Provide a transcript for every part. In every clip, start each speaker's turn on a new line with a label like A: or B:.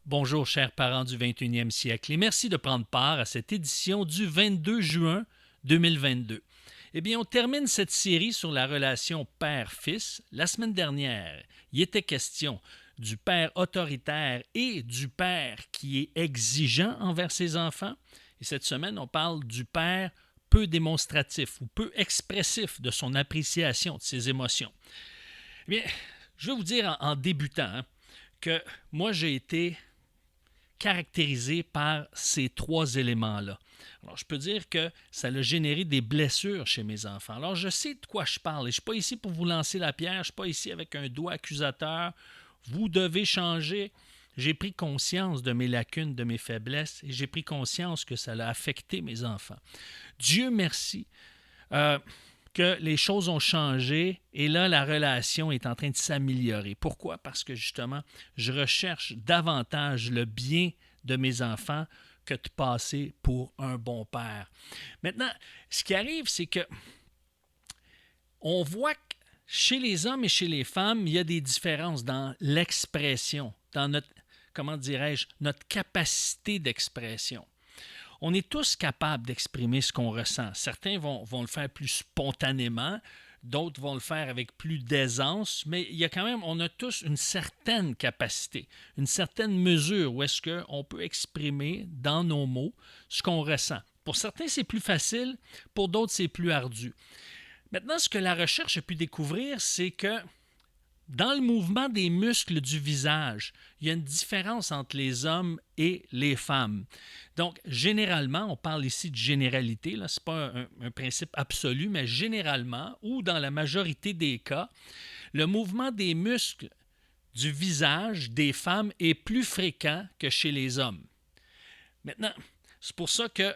A: Bonjour, chers parents du 21e siècle, et merci de prendre part à cette édition du 22 juin 2022. Eh bien, on termine cette série sur la relation père-fils. La semaine dernière, il était question du père autoritaire et du père qui est exigeant envers ses enfants. Et cette semaine, on parle du père peu démonstratif ou peu expressif de son appréciation de ses émotions. Eh bien, je vais vous dire en débutant que moi, j'ai été caractérisé par ces trois éléments-là. Alors, je peux dire que ça a généré des blessures chez mes enfants. Alors, je sais de quoi je parle et je ne suis pas ici pour vous lancer la pierre, je ne suis pas ici avec un doigt accusateur. Vous devez changer. J'ai pris conscience de mes lacunes, de mes faiblesses et j'ai pris conscience que ça a affecté mes enfants. Dieu merci que les choses ont changé et là, la relation est en train de s'améliorer. Pourquoi? Parce que justement, je recherche davantage le bien de mes enfants que de passer pour un bon père. Maintenant, ce qui arrive, c'est que on voit que chez les hommes et chez les femmes, il y a des différences dans l'expression, dans notre, comment dirais-je, notre capacité d'expression. On est tous capables d'exprimer ce qu'on ressent. Certains vont le faire plus spontanément, d'autres vont le faire avec plus d'aisance, mais il y a quand même, on a tous une certaine capacité, une certaine mesure où est-ce qu'on peut exprimer dans nos mots ce qu'on ressent. Pour certains, c'est plus facile, pour d'autres, c'est plus ardu. Maintenant, ce que la recherche a pu découvrir, c'est que dans le mouvement des muscles du visage, il y a une différence entre les hommes et les femmes. Donc, généralement, on parle ici de généralité, ce n'est pas un principe absolu, mais généralement, ou dans la majorité des cas, le mouvement des muscles du visage des femmes est plus fréquent que chez les hommes. Maintenant, c'est pour ça que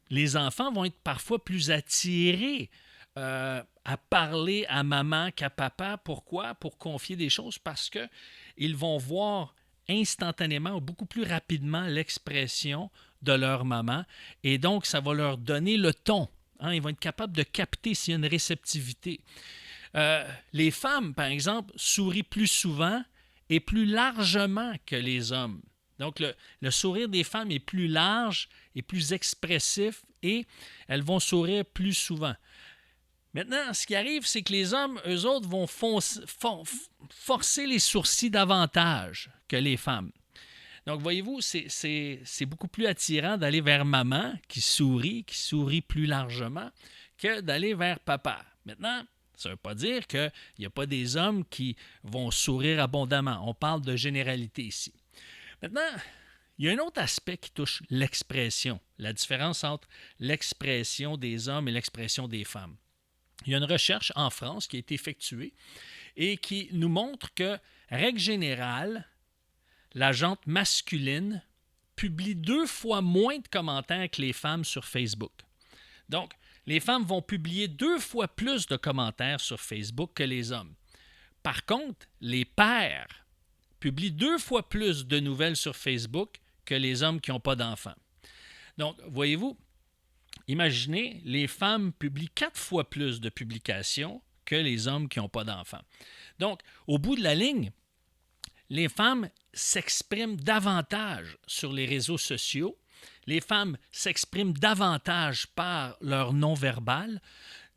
A: les enfants vont être parfois plus attirés à parler à maman qu'à papa. Pourquoi? Pour confier des choses parce qu'ils vont voir instantanément ou beaucoup plus rapidement l'expression de leur maman et donc ça va leur donner le ton. Ils vont être capables de capter s'il y a une réceptivité. Les femmes, par exemple, sourient plus souvent et plus largement que les hommes. Donc, le sourire des femmes est plus large et plus expressif et elles vont sourire plus souvent. Maintenant, ce qui arrive, c'est que les hommes, eux autres, vont forcer les sourcils davantage que les femmes. Donc, voyez-vous, c'est beaucoup plus attirant d'aller vers maman, qui sourit plus largement, que d'aller vers papa. Maintenant, ça ne veut pas dire qu'il n'y a pas des hommes qui vont sourire abondamment. On parle de généralité ici. Maintenant, il y a un autre aspect qui touche l'expression, la différence entre l'expression des hommes et l'expression des femmes. Il y a une recherche en France qui a été effectuée et qui nous montre que, règle générale, la gente masculine publie 2 fois moins de commentaires que les femmes sur Facebook. Donc, les femmes vont publier 2 fois plus de commentaires sur Facebook que les hommes. Par contre, les pères publient 2 fois plus de nouvelles sur Facebook que les hommes qui n'ont pas d'enfants. Donc, voyez-vous, imaginez, les femmes publient 4 fois plus de publications que les hommes qui n'ont pas d'enfants. Donc, au bout de la ligne, les femmes s'expriment davantage sur les réseaux sociaux. Les femmes s'expriment davantage par leur non-verbal.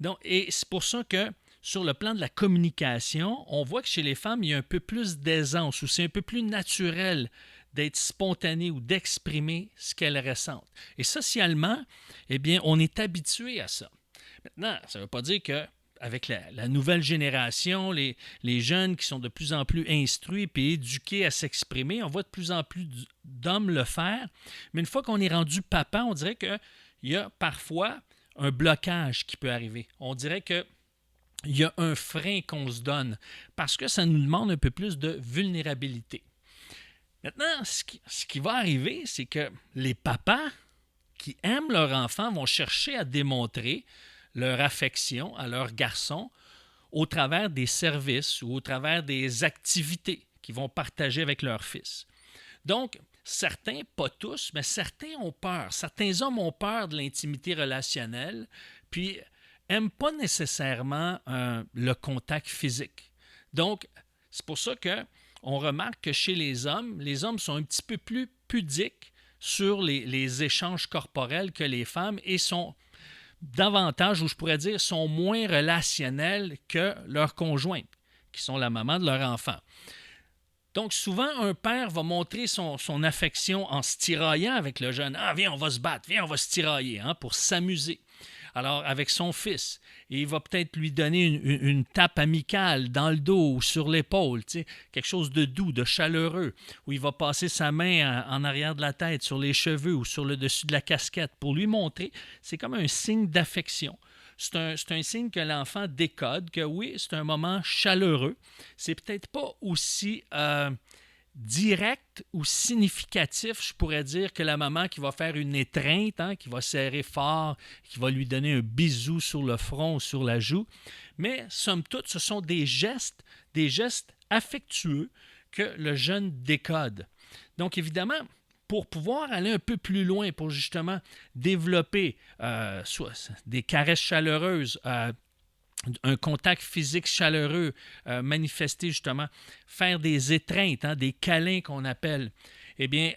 A: Donc, et c'est pour ça que, sur le plan de la communication, on voit que chez les femmes, il y a un peu plus d'aisance ou c'est un peu plus naturel d'être spontané ou d'exprimer ce qu'elles ressentent. Et socialement, eh bien, on est habitué à ça. Maintenant, ça ne veut pas dire qu'avec la nouvelle génération, les jeunes qui sont de plus en plus instruits et éduqués à s'exprimer, on voit de plus en plus d'hommes le faire. Mais une fois qu'on est rendu papa, on dirait qu'il y a parfois un blocage qui peut arriver. On dirait qu'il y a un frein qu'on se donne parce que ça nous demande un peu plus de vulnérabilité. Maintenant, ce qui va arriver, c'est que les papas qui aiment leur enfant vont chercher à démontrer leur affection à leurs garçons au travers des services ou au travers des activités qu'ils vont partager avec leur fils. Donc, certains, pas tous, mais certains ont peur. Certains hommes ont peur de l'intimité relationnelle, puis n'aiment pas nécessairement le contact physique. Donc, c'est pour ça que on remarque que chez les hommes sont un petit peu plus pudiques sur les échanges corporels que les femmes et sont davantage, ou je pourrais dire, sont moins relationnels que leurs conjointes, qui sont la maman de leur enfant. Donc, souvent, un père va montrer son affection en se tiraillant avec le jeune. « Ah, viens, on va se battre, viens, on va se tirailler, hein, pour s'amuser. » Alors, avec son fils, il va peut-être lui donner une tape amicale dans le dos ou sur l'épaule, tu sais, quelque chose de doux, de chaleureux, où il va passer sa main en arrière de la tête, sur les cheveux ou sur le dessus de la casquette pour lui montrer. C'est comme un signe d'affection. C'est un signe que l'enfant décode, que oui, c'est un moment chaleureux. C'est peut-être pas aussi direct ou significatif, je pourrais dire, que la maman qui va faire une étreinte, hein, qui va serrer fort, qui va lui donner un bisou sur le front ou sur la joue. Mais, somme toute, ce sont des gestes affectueux que le jeune décode. Donc, évidemment, pour pouvoir aller un peu plus loin, pour justement développer soit des caresses chaleureuses, un contact physique chaleureux, manifester justement, faire des étreintes, hein, des câlins qu'on appelle, eh bien,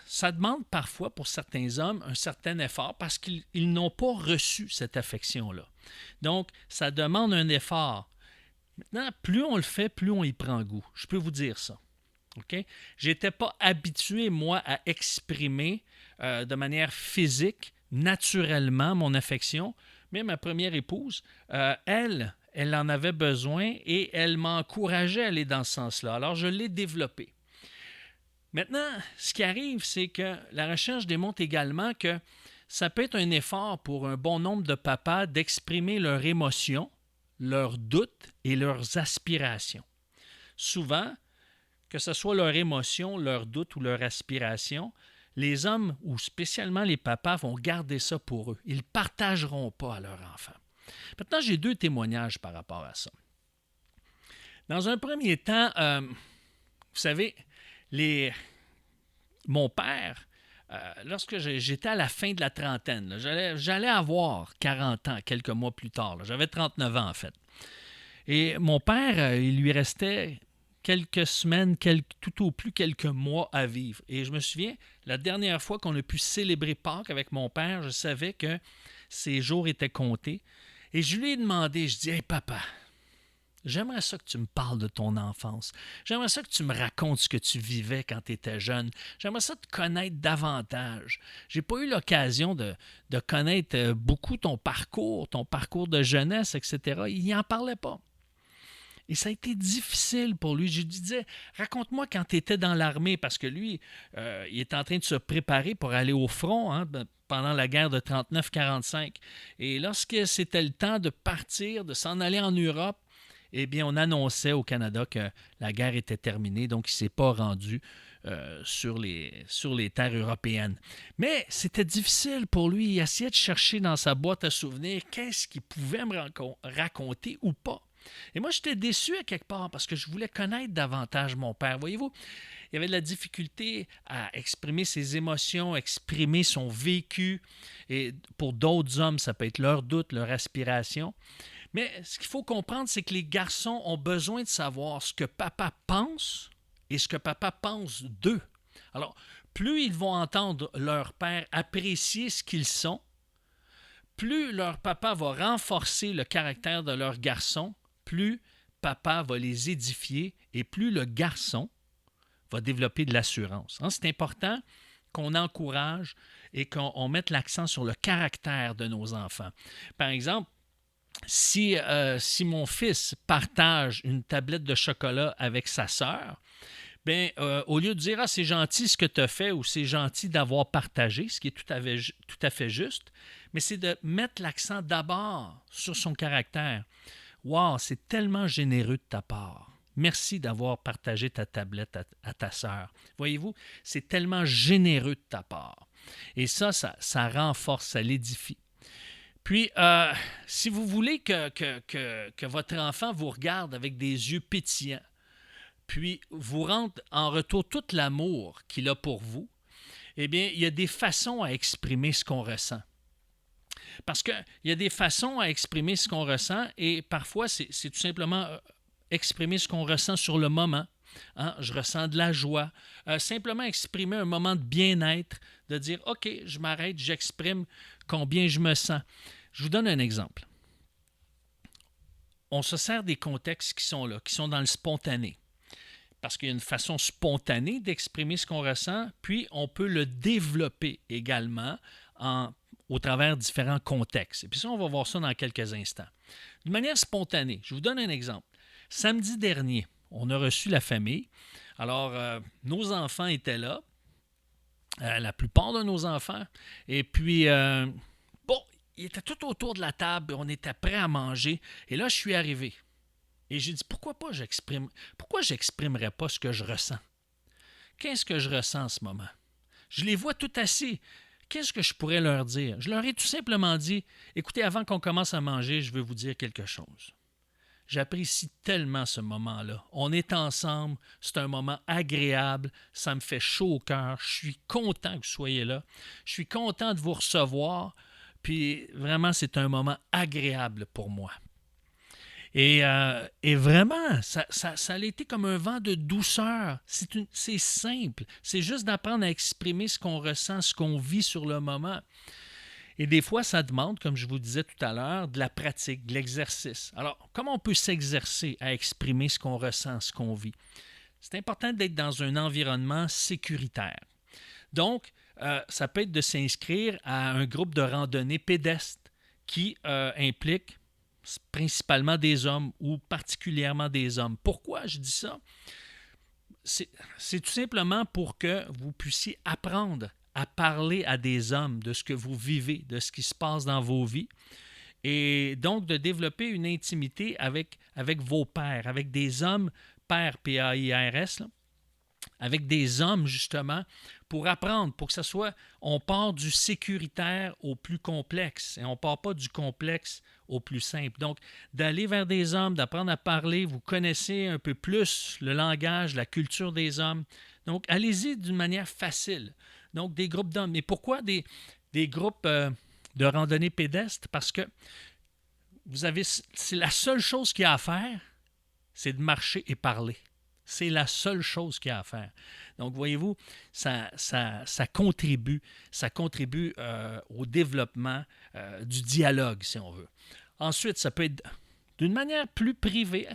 A: ça demande parfois pour certains hommes un certain effort parce qu'ils n'ont pas reçu cette affection-là. Donc, ça demande un effort. Maintenant, plus on le fait, plus on y prend goût. Je peux vous dire ça. Okay? Je n'étais pas habitué, moi, à exprimer de manière physique, naturellement, mon affection. Mais ma première épouse, elle en avait besoin et elle m'encourageait à aller dans ce sens-là. Alors, je l'ai développé. Maintenant, ce qui arrive, c'est que la recherche démontre également que ça peut être un effort pour un bon nombre de papas d'exprimer leurs émotions, leurs doutes et leurs aspirations. Souvent, que ce soit leur émotion, leur doute ou leur aspiration, les hommes, ou spécialement les papas, vont garder ça pour eux. Ils ne partageront pas à leur enfant. Maintenant, j'ai 2 témoignages par rapport à ça. Dans un premier temps, vous savez, mon père, lorsque j'étais à la fin de la trentaine, là, j'allais avoir 40 ans quelques mois plus tard. Là, j'avais 39 ans en fait. Et mon père, il lui restait quelques semaines, tout au plus quelques mois à vivre. Et je me souviens, la dernière fois qu'on a pu célébrer Pâques avec mon père, je savais que ses jours étaient comptés. Et je lui ai demandé, je dis « Hey papa, j'aimerais ça que tu me parles de ton enfance. J'aimerais ça que tu me racontes ce que tu vivais quand tu étais jeune. J'aimerais ça te connaître davantage. J'ai pas eu l'occasion de connaître beaucoup ton parcours de jeunesse, etc. » Il n'y en parlait pas. Et ça a été difficile pour lui. Je lui disais, raconte-moi quand tu étais dans l'armée, parce que lui, il est en train de se préparer pour aller au front, hein, pendant la guerre de 39-45. Et lorsque c'était le temps de partir, de s'en aller en Europe, eh bien, on annonçait au Canada que la guerre était terminée, donc il ne s'est pas rendu sur les terres européennes. Mais c'était difficile pour lui. Il essayait de chercher dans sa boîte à souvenirs qu'est-ce qu'il pouvait me raconter ou pas. Et moi, j'étais déçu à quelque part parce que je voulais connaître davantage mon père. Voyez-vous, il y avait de la difficulté à exprimer ses émotions, exprimer son vécu. Et pour d'autres hommes, ça peut être leur doute, leur aspiration. Mais ce qu'il faut comprendre, c'est que les garçons ont besoin de savoir ce que papa pense et ce que papa pense d'eux. Alors, plus ils vont entendre leur père apprécier ce qu'ils sont, plus leur papa va renforcer le caractère de leur garçon, plus papa va les édifier et plus le garçon va développer de l'assurance. C'est important qu'on encourage et qu'on mette l'accent sur le caractère de nos enfants. Par exemple, si mon fils partage une tablette de chocolat avec sa sœur, bien, au lieu de dire « Ah, c'est gentil ce que tu as fait » ou « C'est gentil d'avoir partagé », ce qui est tout à fait juste, mais c'est de mettre l'accent d'abord sur son caractère. « Wow, c'est tellement généreux de ta part. Merci d'avoir partagé ta tablette à ta sœur. » Voyez-vous, c'est tellement généreux de ta part. Et ça renforce, ça l'édifie. Puis, si vous voulez que votre enfant vous regarde avec des yeux pétillants, puis vous rende en retour tout l'amour qu'il a pour vous, eh bien, il y a des façons à exprimer ce qu'on ressent. Parce qu'il y a des façons à exprimer ce qu'on ressent et parfois, c'est tout simplement exprimer ce qu'on ressent sur le moment. hein, je ressens de la joie. Simplement exprimer un moment de bien-être, de dire, OK, je m'arrête, j'exprime combien je me sens. Je vous donne un exemple. On se sert des contextes qui sont là, qui sont dans le spontané. Parce qu'il y a une façon spontanée d'exprimer ce qu'on ressent, puis on peut le développer également au travers de différents contextes. Et puis ça, on va voir ça dans quelques instants. De manière spontanée, je vous donne un exemple. Samedi dernier, on a reçu la famille. Alors, nos enfants étaient là, la plupart de nos enfants. Et puis, bon, ils étaient tout autour de la table, on était prêts à manger. Et là, je suis arrivé. Et j'ai dit, pourquoi j'exprimerais pas ce que je ressens? Qu'est-ce que je ressens en ce moment? Je les vois tout assis. Qu'est-ce que je pourrais leur dire? Je leur ai tout simplement dit, écoutez, avant qu'on commence à manger, je veux vous dire quelque chose. J'apprécie tellement ce moment-là. On est ensemble, c'est un moment agréable, ça me fait chaud au cœur. Je suis content que vous soyez là. Je suis content de vous recevoir. Puis vraiment, c'est un moment agréable pour moi. Et vraiment, ça a été comme un vent de douceur. C'est simple. C'est juste d'apprendre à exprimer ce qu'on ressent, ce qu'on vit sur le moment. Et des fois, ça demande, comme je vous disais tout à l'heure, de la pratique, de l'exercice. Alors, comment on peut s'exercer à exprimer ce qu'on ressent, ce qu'on vit? C'est important d'être dans un environnement sécuritaire. Donc, ça peut être de s'inscrire à un groupe de randonnée pédestre qui implique principalement des hommes ou particulièrement des hommes. Pourquoi je dis ça? C'est tout simplement pour que vous puissiez apprendre à parler à des hommes de ce que vous vivez, de ce qui se passe dans vos vies, et donc de développer une intimité avec vos pairs, avec des hommes, pairs, P-A-I-R-S, là, avec des hommes, justement, pour apprendre, pour que ça soit, on part du sécuritaire au plus complexe et on ne part pas du complexe au plus simple. Donc, d'aller vers des hommes, d'apprendre à parler, vous connaissez un peu plus le langage, la culture des hommes. Donc, allez-y d'une manière facile. Donc, des groupes d'hommes. Mais pourquoi des groupes de randonnée pédestre? Parce que c'est la seule chose qu'il y a à faire, c'est de marcher et parler. C'est la seule chose qu'il y a à faire. Donc, voyez-vous, ça contribue au développement du dialogue, si on veut. Ensuite, ça peut être d'une manière plus privée,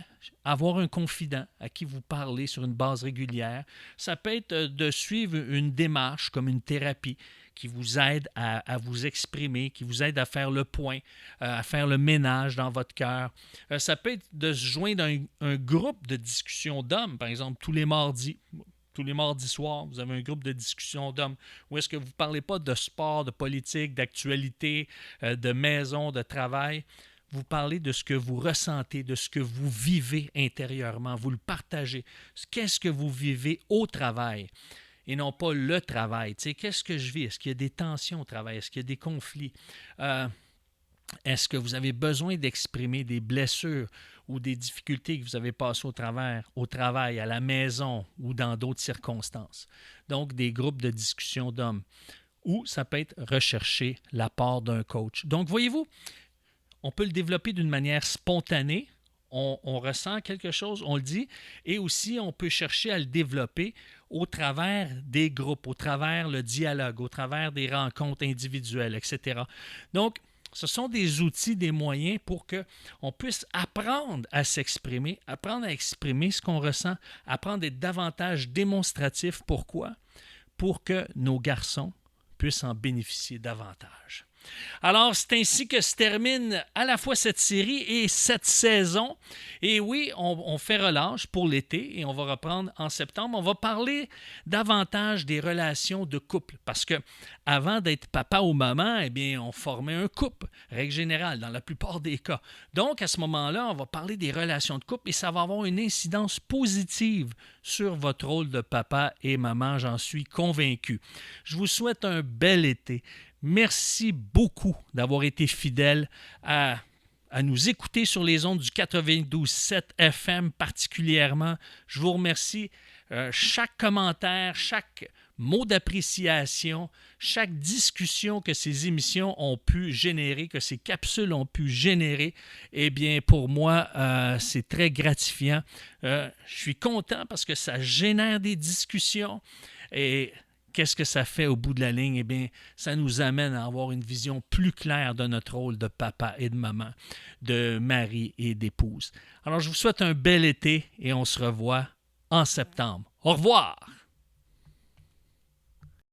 A: avoir un confident à qui vous parlez sur une base régulière. Ça peut être de suivre une démarche comme une thérapie qui vous aide à vous exprimer, qui vous aide à faire le point, à faire le ménage dans votre cœur. Ça peut être de se joindre à un groupe de discussion d'hommes, par exemple, tous les mardis soirs, vous avez un groupe de discussion d'hommes où est-ce que vous ne parlez pas de sport, de politique, d'actualité, de maison, de travail. Vous parlez de ce que vous ressentez, de ce que vous vivez intérieurement. Vous le partagez. Qu'est-ce que vous vivez au travail? Et non pas le travail. Tu sais, qu'est-ce que je vis? Est-ce qu'il y a des tensions au travail? Est-ce qu'il y a des conflits? Est-ce que vous avez besoin d'exprimer des blessures ou des difficultés que vous avez passées au travail, à la maison ou dans d'autres circonstances? Donc, des groupes de discussion d'hommes. Ou ça peut être rechercher l'apport d'un coach. Donc, voyez-vous, on peut le développer d'une manière spontanée. On ressent quelque chose, on le dit, et aussi on peut chercher à le développer au travers des groupes, au travers le dialogue, au travers des rencontres individuelles, etc. Donc, ce sont des outils, des moyens pour qu'on puisse apprendre à s'exprimer, apprendre à exprimer ce qu'on ressent, apprendre à être davantage démonstratif. Pourquoi? Pour que nos garçons puissent en bénéficier davantage. Alors, c'est ainsi que se termine à la fois cette série et cette saison. Et oui, on fait relâche pour l'été et on va reprendre en septembre. On va parler davantage des relations de couple parce que avant d'être papa ou maman, eh bien, on formait un couple, règle générale, dans la plupart des cas. Donc, à ce moment-là, on va parler des relations de couple et ça va avoir une incidence positive sur votre rôle de papa et maman, j'en suis convaincu. Je vous souhaite un bel été. Merci beaucoup d'avoir été fidèle à nous écouter sur les ondes du 92.7 FM particulièrement. Je vous remercie. chaque commentaire, chaque mot d'appréciation, chaque discussion que ces émissions ont pu générer, que ces capsules ont pu générer, eh bien, pour moi, c'est très gratifiant. Je suis content parce que ça génère des discussions et qu'est-ce que ça fait au bout de la ligne? Eh bien, ça nous amène à avoir une vision plus claire de notre rôle de papa et de maman, de mari et d'épouse. Alors, je vous souhaite un bel été et on se revoit en septembre. Au revoir!